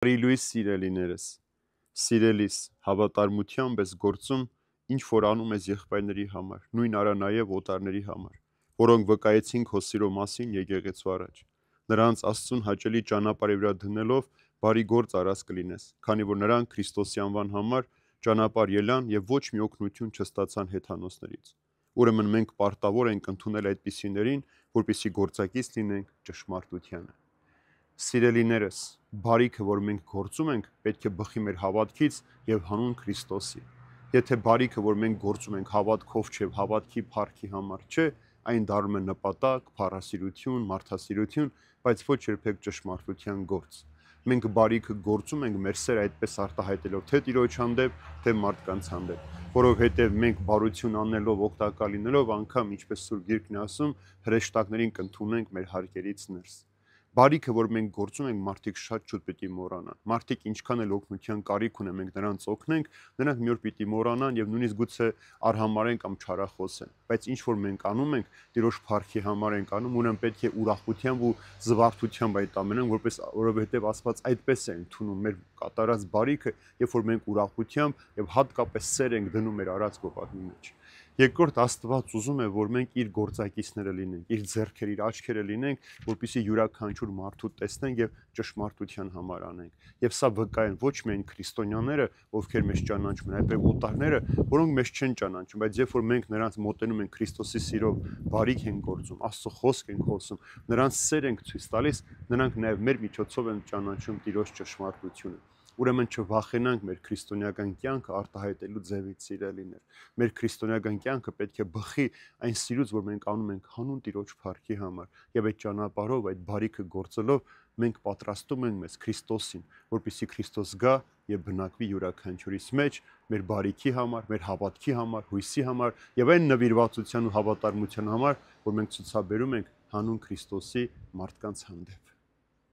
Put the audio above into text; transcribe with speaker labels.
Speaker 1: Լույս սիրելիներս, սիրելիս հավատարմությամբ ես գործում, ինչ որ անում ես եղբայրների համար, նույն արա նաև օտարների համար, որոնք վկայեցին քո սիրո մասին եկեղեցու առաջ։ Նրանց Աստծուն հաճելի ճանապարհի վրա դնելով բարի գործ արած կլինես, քանի որ նրանք Քրիստոսի անվան համար ճանապարհ ելան եւ ոչ մի օգնություն չստացան հեթանոսներից։ Ուրեմն մենք պարտավոր ենք ընդունել այդպիսիներին, որպեսզի գործակից լինենք ճշմարտությանը։ Սիրելիներս, բարիքը, որ մենք գործում ենք, պետք է բխի մեր հավատքից եւ հանուն Քրիստոսի։ Եթե բարիքը, որ մենք գործում ենք հավատքով չէ, հավատքի փառքի համար չէ, այն դառնում է նպատակ, փառասիրություն, մարդասիրություն, բայց ոչ երբեք ճշմարտության գործ։ Մենք բարիքը գործում ենք մեր սերը այդպես արտահայտելով թե Տիրոջ հանդեպ, թե մարդկանց հանդեպ, որովհետև մենք բարություն անելով, օգտակար լինելով, անգամ ինչպես Սուրբ Գիրքն է ասում, հրեշտակներին կընդունենք մեր հարկերից ներս։ Բարիքը, որ մենք գործում ենք, մարդիկ շատ շուտ պիտի մոռանան։ Մարդիկ ինչքան էլ օգնության կարիք ունեն, մենք նրանց օգնենք, նրանք մի օր պիտի մոռանան եւ նույնիսկ գուցե արհամարեն կամ չարախոսեն։ Բայց ինչ որ մենք անում ենք, Տիրոջ փառքի համար ենք անում, ուրեմն պետք է ուրախությամբ ու զվարթությամբ այդ ամենը, որովհետեւ Աստված այդպես է ընդունում մեր կատարած բարիքը, երբ որ մենք ուրախությամբ եւ հատկապես սեր ենք դնում մեր արած գովազդի մեջ։ Երկրորդ, Աստված ուզում է, որ մենք իր գործակիցները լինենք, իր ձեռքերը, իր աչքերը լինենք, որպեսզի յուրաքանչյուր մարդու տեսնենք եւ ճշմարտության համար անենք։ Եվ սա վկա են ոչ միայն քրիստոնյաները, ովքեր մեզ ճանաչում են, այլև օտարները, որոնք մեզ չեն ճանաչում, բայց երբ որ մենք նրանց մոտենում ենք Քրիստոսի սիրով, բարիք ենք գործում, Աստծո խոսք ենք խոսում, նրանց սեր ենք ցույց տալիս, նրանք նաեւ մեր միջոցով են ճանաչում Տիրոջ ճշմարտությունը։ Ուրեմն չվախենանք մեր քրիստոնեական կյանքը արտահայտելու ձևից, սիրելիներ։ Մեր քրիստոնեական կյանքը պետք է բխի այն սիրուց, որ մենք անում ենք հանուն Տիրոջ փառքի համար, եւ այդ ճանապարհով, այդ բարիքը գործելով մենք պատրաստում ենք մեզ Քրիստոսին, որպեսզի Քրիստոս գա եւ բնակվի յուրաքանչյուրիս մեջ մեր բարիքի համար, մեր հավատքի համար, հույսի համար եւ այն նվիրվածության ու հավատարմության համար, որ մենք ցուցաբերում ենք հանուն Քրիստոսի մարդկանց հանդեպ։